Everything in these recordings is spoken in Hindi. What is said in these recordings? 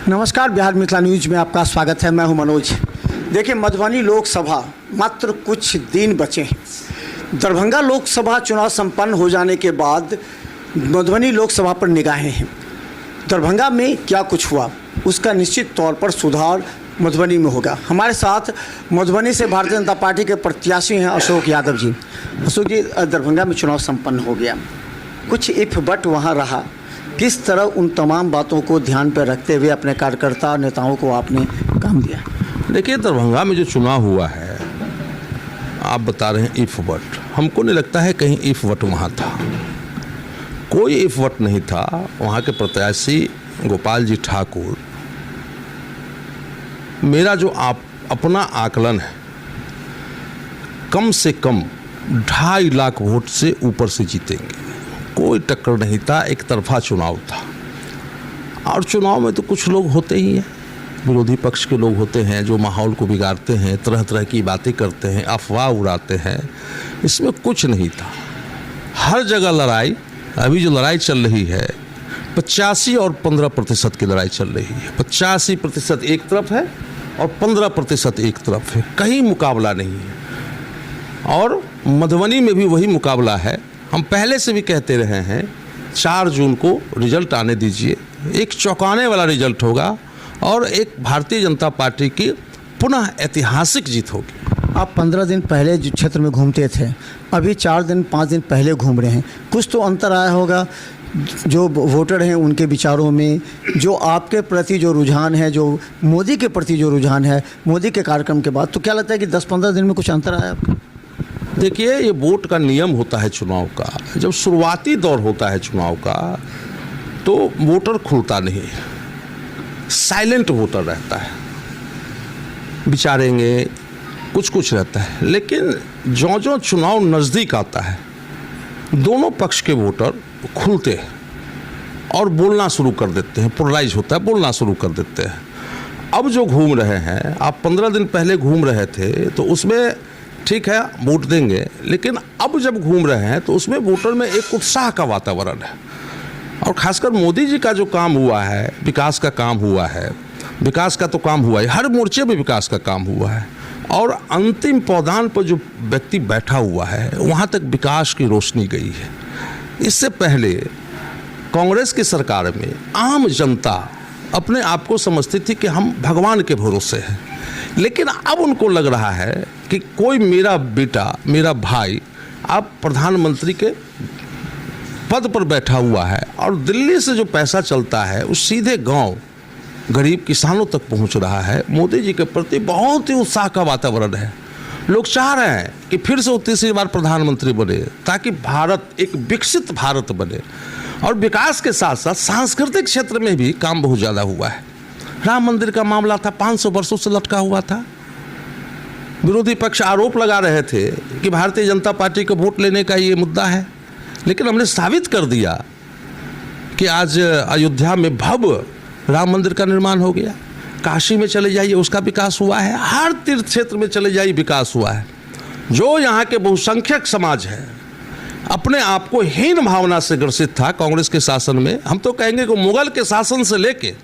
नमस्कार, बिहार मिथिला न्यूज में आपका स्वागत है। मैं हूं मनोज। देखिए, मधुबनी लोकसभा मात्र कुछ दिन बचे हैं। दरभंगा लोकसभा चुनाव संपन्न हो जाने के बाद मधुबनी लोकसभा पर निगाहें हैं। दरभंगा में क्या कुछ हुआ उसका निश्चित तौर पर सुधार मधुबनी में होगा। हमारे साथ मधुबनी से भारतीय जनता पार्टी के प्रत्याशी हैं अशोक यादव जी। अशोक जी, दरभंगा में चुनाव संपन्न हो गया, कुछ इफ बट वहाँ रहा, किस तरह उन तमाम बातों को ध्यान पर रखते हुए अपने कार्यकर्ता और नेताओं को आपने काम दिया? देखिए, दरभंगा में जो चुनाव हुआ है, आप बता रहे हैं इफ बट, हमको नहीं लगता है कहीं इफ बट वहाँ था। कोई इफ बट नहीं था। वहाँ के प्रत्याशी गोपाल जी ठाकुर, मेरा जो अपना आकलन है, कम से कम 2.5 लाख वोट से ऊपर से जीतेंगे। कोई टक्कर नहीं था, एक तरफा चुनाव था। और चुनाव में तो कुछ लोग होते ही हैं, विरोधी पक्ष के लोग होते हैं जो माहौल को बिगाड़ते हैं, तरह तरह की बातें करते हैं, अफवाह उड़ाते हैं। इसमें कुछ नहीं था। हर जगह लड़ाई, अभी जो लड़ाई चल रही है 85 और 15% की लड़ाई चल रही है। 85% एक तरफ है और 15% एक तरफ है, कहीं मुकाबला नहीं है। और मधुबनी में भी वही मुकाबला है। हम पहले से भी कहते रहे हैं 4 जून को रिजल्ट आने दीजिए, एक चौंकाने वाला रिजल्ट होगा और एक भारतीय जनता पार्टी की पुनः ऐतिहासिक जीत होगी। आप 15 दिन पहले जो क्षेत्र में घूमते थे, अभी 4 दिन 5 दिन पहले घूम रहे हैं, कुछ तो अंतर आया होगा जो वोटर हैं उनके विचारों में, जो आपके प्रति जो रुझान है, जो मोदी के प्रति जो रुझान है मोदी के कार्यक्रम के बाद, तो क्या लगता है कि 10-15 दिन में कुछ अंतर आया आपका? देखिए, ये वोट का नियम होता है चुनाव का। जब शुरुआती दौर होता है चुनाव का तो वोटर खुलता नहीं, साइलेंट वोटर रहता है, विचारेंगे, कुछ रहता है। लेकिन जो चुनाव नज़दीक आता है, दोनों पक्ष के वोटर खुलते हैं और बोलना शुरू कर देते हैं। पोलराइज होता है, बोलना शुरू कर देते हैं। अब जो घूम रहे हैं, आप 15 दिन पहले घूम रहे थे तो उसमें ठीक है वोट देंगे, लेकिन अब जब घूम रहे हैं तो उसमें वोटर में एक उत्साह का वातावरण है। और खासकर मोदी जी का जो काम हुआ है, विकास का काम हुआ है, विकास का तो काम हुआ है, हर मोर्चे में विकास का काम हुआ है। और अंतिम पौधान पर जो व्यक्ति बैठा हुआ है वहाँ तक विकास की रोशनी गई है। इससे पहले कांग्रेस की सरकार में आम जनता अपने आप को समझती थी कि हम भगवान के भरोसे हैं, लेकिन अब उनको लग रहा है कि कोई मेरा बेटा, मेरा भाई अब प्रधानमंत्री के पद पर बैठा हुआ है और दिल्ली से जो पैसा चलता है वो सीधे गांव गरीब किसानों तक पहुंच रहा है। मोदी जी के प्रति बहुत ही उत्साह का वातावरण है। लोग चाह रहे हैं कि फिर से वो तीसरी बार प्रधानमंत्री बने, ताकि भारत एक विकसित भारत बने। और विकास के साथ साथ सांस्कृतिक क्षेत्र में भी काम बहुत ज़्यादा हुआ है। राम मंदिर का मामला था, 500 वर्षों से लटका हुआ था। विरोधी पक्ष आरोप लगा रहे थे कि भारतीय जनता पार्टी को वोट लेने का ये मुद्दा है, लेकिन हमने साबित कर दिया कि आज अयोध्या में भव्य राम मंदिर का निर्माण हो गया। काशी में चले जाइए, उसका विकास हुआ है। हर तीर्थ क्षेत्र में चले जाइए, विकास हुआ है। जो यहाँ के बहुसंख्यक समाज है, अपने आप को हीन भावना से ग्रसित था कांग्रेस के शासन में। हम तो कहेंगे कि मुगल के शासन से लेके,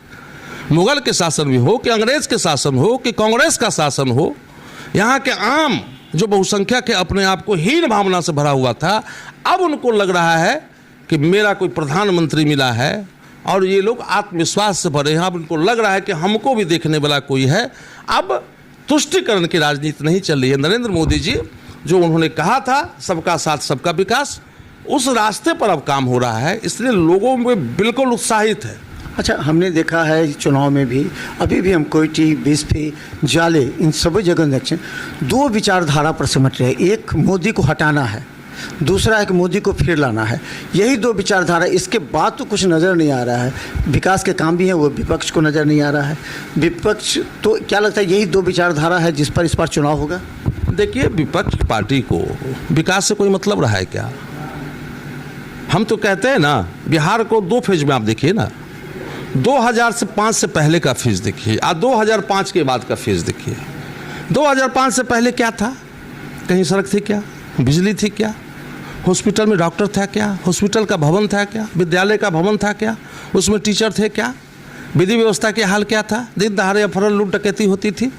मुगल के शासन भी हो कि अंग्रेज के शासन हो कि कांग्रेस का शासन हो, यहाँ के आम जो बहुसंख्यक है अपने आप को हीन भावना से भरा हुआ था। अब उनको लग रहा है कि मेरा कोई प्रधानमंत्री मिला है और ये लोग आत्मविश्वास से भरे हैं। अब उनको लग रहा है कि हमको भी देखने वाला कोई है। अब तुष्टिकरण की राजनीति नहीं चल रही है। नरेंद्र मोदी जी जो उन्होंने कहा था सबका साथ सबका विकास, उस रास्ते पर अब काम हो रहा है, इसलिए लोगों में बिल्कुल उत्साहित है। अच्छा, हमने देखा है चुनाव में भी, अभी भी हम कोयटी, बिस्फी, जाले, इन सभी जगह देखें, 2 विचारधारा पर सिमट रहे। एक मोदी को हटाना है, दूसरा है कि मोदी को फिर लाना है। यही 2 विचारधारा, इसके बाद तो कुछ नज़र नहीं आ रहा है। विकास के काम भी हैं, वो विपक्ष को नज़र नहीं आ रहा है। विपक्ष तो क्या लगता है यही 2 विचारधारा है जिस पर इस बार चुनाव होगा? देखिए, विपक्ष पार्टी को विकास से कोई मतलब रहा है क्या? हम तो कहते हैं ना, बिहार को 2 फेज में आप देखिए ना, 2005 से पहले का फेज देखिए और 2005 के बाद का फेज देखिए। 2005 से पहले क्या था? कहीं सड़क थी क्या? बिजली थी क्या? हॉस्पिटल में डॉक्टर था क्या? हॉस्पिटल का भवन था क्या? विद्यालय का भवन था क्या? उसमें टीचर थे क्या? विधि व्यवस्था के हाल क्या था? दिन दहाड़े अपहरण लूट डकैती होती थी।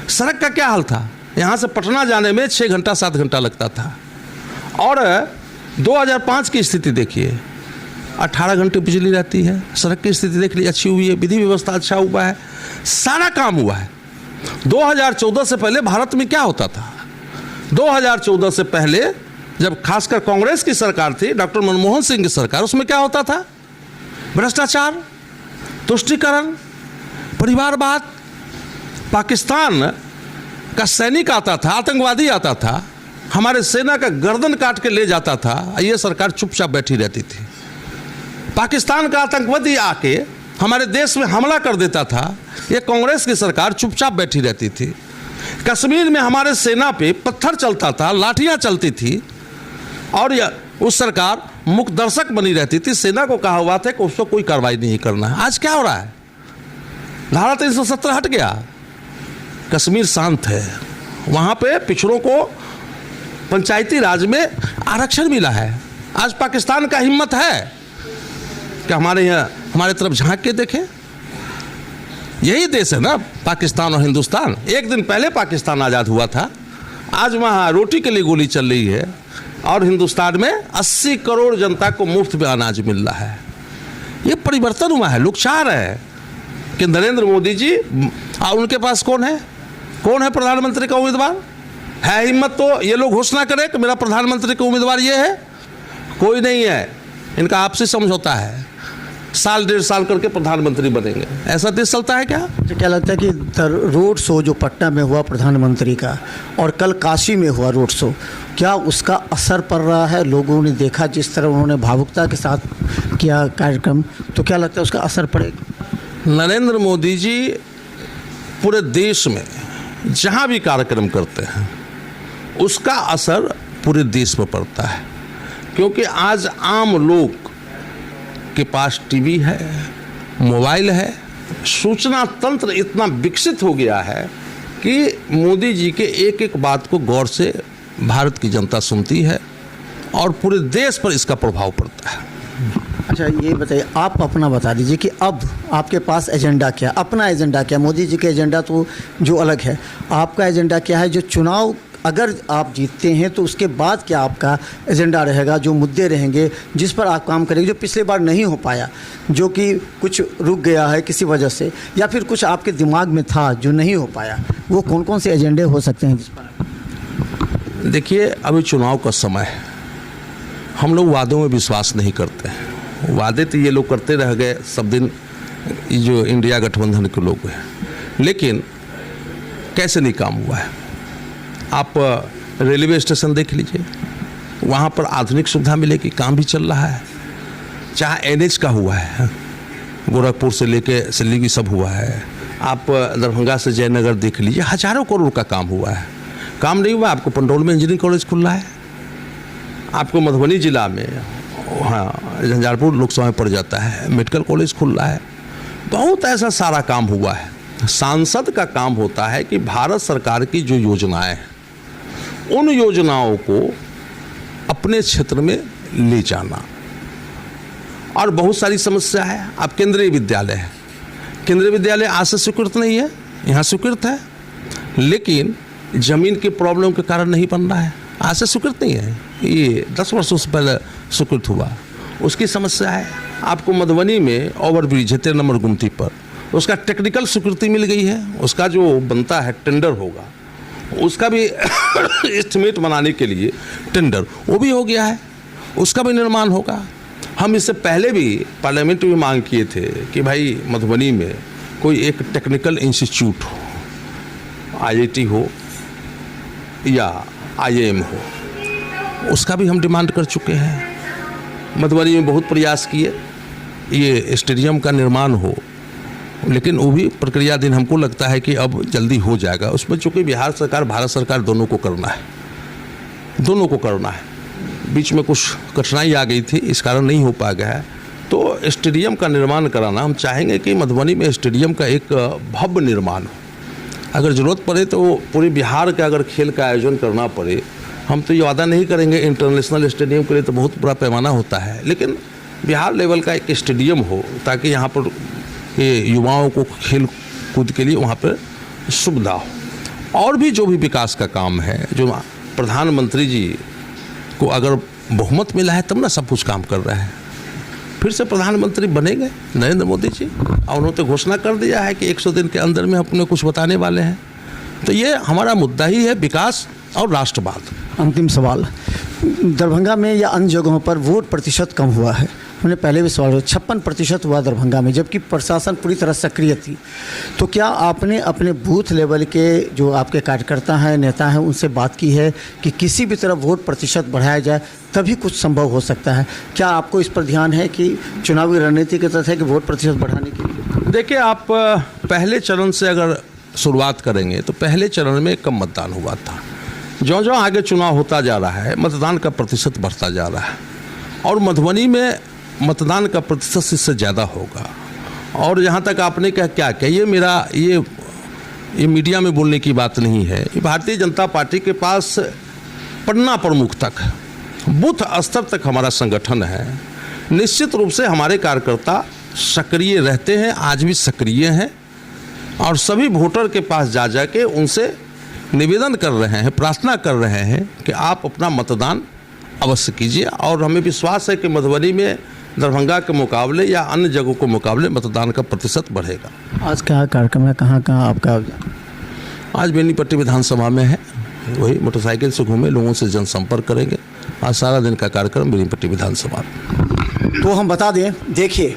सड़क का क्या हाल था? यहाँ से पटना जाने में 6 घंटा 7 घंटा लगता था। और 2005 की स्थिति देखिए, 18 घंटे बिजली रहती है। सड़क की स्थिति देख ली, अच्छी हुई है, विधि व्यवस्था अच्छा हुआ है, सारा काम हुआ है। 2014 से पहले भारत में क्या होता था? 2014 से पहले जब खासकर कांग्रेस की सरकार थी, डॉक्टर मनमोहन सिंह की सरकार, उसमें क्या होता था? भ्रष्टाचार, तुष्टीकरण, परिवारवाद। पाकिस्तान का सैनिक आता था, आतंकवादी आता था, हमारे सेना का गर्दन काट के ले जाता था, ये सरकार चुपचाप बैठी रहती थी। पाकिस्तान का आतंकवादी आके हमारे देश में हमला कर देता था, ये कांग्रेस की सरकार चुपचाप बैठी रहती थी। कश्मीर में हमारे सेना पे पत्थर चलता था, लाठियां चलती थी, और उस सरकार मुख दर्शक बनी रहती थी। सेना को कहा हुआ था कि उसको कोई कार्रवाई नहीं करना है। आज क्या हो रहा है? धारा 370 हट गया, कश्मीर शांत है, वहाँ पे पिछड़ों को पंचायती राज में आरक्षण मिला है। आज पाकिस्तान का हिम्मत है कि हमारे यहाँ हमारे तरफ झांक के देखें। यही देश है ना पाकिस्तान और हिंदुस्तान। एक दिन पहले पाकिस्तान आज़ाद हुआ था, आज वहाँ रोटी के लिए गोली चल रही है, और हिंदुस्तान में 80 करोड़ जनता को मुफ्त में अनाज मिल रहा है। ये परिवर्तन हुआ है। लोग चाह रहे हैं कि नरेंद्र मोदी जी, और उनके पास कौन है प्रधानमंत्री का उम्मीदवार? है हिम्मत तो ये लोग घोषणा करें कि मेरा प्रधानमंत्री का उम्मीदवार ये है। कोई नहीं है, इनका आपसी समझौता है, साल 1.5 साल करके प्रधानमंत्री बनेंगे। ऐसा देश चलता है क्या? मुझे क्या लगता है कि रोड शो जो पटना में हुआ प्रधानमंत्री का, और कल काशी में हुआ रोड शो, क्या उसका असर पड़ रहा है? लोगों ने देखा जिस तरह उन्होंने भावुकता के साथ किया कार्यक्रम, तो क्या लगता है उसका असर पड़ेगा? नरेंद्र मोदी जी पूरे देश में जहाँ भी कार्यक्रम करते हैं उसका असर पूरे देश में पड़ता है, क्योंकि आज आम लोग के पास टीवी है, मोबाइल है, सूचना तंत्र इतना विकसित हो गया है कि मोदी जी के एक एक बात को गौर से भारत की जनता सुनती है, और पूरे देश पर इसका प्रभाव पड़ता है। अच्छा, ये बताइए, आप अपना बता दीजिए कि अब आपके पास एजेंडा क्या, अपना एजेंडा क्या? मोदी जी का एजेंडा तो जो अलग है, आपका एजेंडा क्या है? जो चुनाव अगर आप जीतते हैं तो उसके बाद क्या आपका एजेंडा रहेगा? जो मुद्दे रहेंगे जिस पर आप काम करेंगे, जो पिछले बार नहीं हो पाया, जो कि कुछ रुक गया है किसी वजह से, या फिर कुछ आपके दिमाग में था जो नहीं हो पाया, वो कौन कौन से एजेंडे हो सकते हैं जिस पर? देखिए, अभी चुनाव का समय है, हम लोग वादों में विश्वास नहीं करते हैं। वादे तो ये लोग करते रह गए सब दिन, जो इंडिया गठबंधन के लोग हैं, लेकिन कैसे नहीं काम हुआ है। आप रेलवे स्टेशन देख लीजिए, वहाँ पर आधुनिक सुविधा मिलेगी, काम भी चल रहा है। चाहे NH का हुआ है, गोरखपुर से लेके सिल्लीगुड़ी सब हुआ है। आप दरभंगा से जयनगर देख लीजिए, हजारों करोड़ का काम हुआ है। काम नहीं हुआ, आपको पंडौल में इंजीनियरिंग कॉलेज खुल रहा है, आपको मधुबनी जिला में, हाँ, झंझारपुर लोकसभा में पड़ जाता है, मेडिकल कॉलेज खुल रहा है। बहुत ऐसा सारा काम हुआ है। सांसद का काम होता है कि भारत सरकार की जो योजनाएं हैं, उन योजनाओं को अपने क्षेत्र में ले जाना। और बहुत सारी समस्या है। आप केंद्रीय विद्यालय है, केंद्रीय विद्यालय आज से स्वीकृत नहीं है, यहाँ स्वीकृत है, लेकिन ज़मीन की प्रॉब्लम के कारण नहीं बन रहा है। आज से स्वीकृत नहीं है, ये 10 वर्षों से पहले स्वीकृत हुआ, उसकी समस्या है। आपको मधुबनी में ओवरब्रिज है 13 नंबर गुमती पर, उसका टेक्निकल स्वीकृति मिल गई है, उसका जो बनता है टेंडर होगा, उसका भी एस्टिमेट बनाने के लिए टेंडर वो भी हो गया है, उसका भी निर्माण होगा। हम इससे पहले भी पार्लियामेंट में मांग किए थे कि भाई मधुबनी में कोई एक टेक्निकल इंस्टीट्यूट हो, IIT हो या IIM हो, उसका भी हम डिमांड कर चुके हैं। मधुबनी में बहुत प्रयास किए ये स्टेडियम का निर्माण हो, लेकिन वो भी प्रक्रिया दिन हमको लगता है कि अब जल्दी हो जाएगा। उसमें चूँकि बिहार सरकार भारत सरकार दोनों को करना है, दोनों को करना है। बीच में कुछ कठिनाई आ गई थी, इस कारण नहीं हो पा गया है। तो स्टेडियम का निर्माण कराना, हम चाहेंगे कि मधुबनी में स्टेडियम का एक भव्य निर्माण हो। अगर ज़रूरत पड़े तो पूरे बिहार का अगर खेल का आयोजन करना पड़े, हम तो ये वादा नहीं करेंगे। इंटरनेशनल स्टेडियम के लिए तो बहुत बड़ा पैमाना होता है, लेकिन बिहार लेवल का एक स्टेडियम हो ताकि यहाँ पर ये युवाओं को खेल कूद के लिए वहाँ पर सुविधा हो। और भी जो भी विकास का काम है, जो प्रधानमंत्री जी को अगर बहुमत मिला है तब ना सब कुछ काम कर रहे हैं। फिर से प्रधानमंत्री बनेंगे नरेंद्र मोदी जी, और उन्होंने तो घोषणा कर दिया है कि 100 दिन के अंदर में अपने कुछ बताने वाले हैं। तो ये हमारा मुद्दा ही है, विकास और राष्ट्रवाद। अंतिम सवाल, दरभंगा में या अन्य जगहों पर वोट प्रतिशत कम हुआ है। हमने पहले भी सवाल 56% हुआ दरभंगा में, जबकि प्रशासन पूरी तरह सक्रिय थी। तो क्या आपने अपने बूथ लेवल के जो आपके कार्यकर्ता हैं, नेता हैं, उनसे बात की है कि किसी भी तरह वोट प्रतिशत बढ़ाया जाए, तभी कुछ संभव हो सकता है? क्या आपको इस पर ध्यान है कि चुनावी रणनीति के तहत है कि वोट प्रतिशत बढ़ाने के लिए? देखिए, आप पहले चरण से अगर शुरुआत करेंगे तो पहले चरण में कम मतदान हुआ था। जो आगे चुनाव होता जा रहा है, मतदान का प्रतिशत बढ़ता जा रहा है, और मधुबनी में मतदान का प्रतिशत इससे ज़्यादा होगा। और यहाँ तक आपने क्या ये मीडिया में बोलने की बात नहीं है। ये भारतीय जनता पार्टी के पास पन्ना प्रमुख तक, बूथ स्तर तक हमारा संगठन है। निश्चित रूप से हमारे कार्यकर्ता सक्रिय रहते हैं, आज भी सक्रिय हैं, और सभी वोटर के पास जा के उनसे निवेदन कर रहे हैं, प्रार्थना कर रहे हैं कि आप अपना मतदान अवश्य कीजिए। और हमें विश्वास है कि मधुबनी में दरभंगा के मुकाबले या अन्य जगहों के मुकाबले मतदान का प्रतिशत बढ़ेगा। आज क्या कार्यक्रम है, कहाँ आपका? आज बेनीपट्टी विधानसभा में है, वही मोटरसाइकिल से घूमे, लोगों से जनसंपर्क करेंगे। आज सारा दिन का कार्यक्रम बेनीपट्टी विधानसभा। तो हम बता दें, देखिए,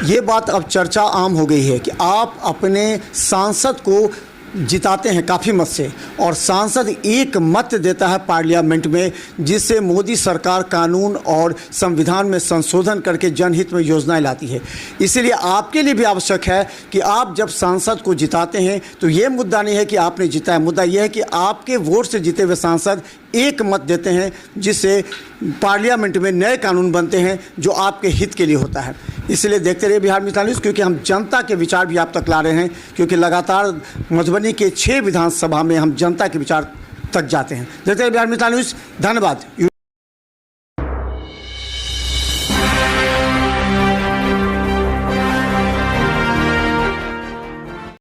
ये बात अब चर्चा आम हो गई है कि आप अपने सांसद को जिताते हैं काफ़ी मत से, और सांसद एक मत देता है पार्लियामेंट में, जिससे मोदी सरकार कानून और संविधान में संशोधन करके जनहित में योजनाएं लाती है। इसीलिए आपके लिए भी आवश्यक है कि आप जब सांसद को जिताते हैं तो ये मुद्दा नहीं है कि आपने जीता है, मुद्दा यह है कि आपके वोट से जीते हुए सांसद एक मत देते हैं, जिससे पार्लियामेंट में नए कानून बनते हैं जो आपके हित के लिए होता है। इसलिए देखते रहिए बिहार मिसाल न्यूज़, क्योंकि हम जनता के विचार भी आप तक ला रहे हैं, क्योंकि लगातार मधुबनी के 6 विधानसभा में हम जनता के विचार तक जाते हैं। देखते रहिए बिहार मिसाल न्यूज़। धन्यवाद।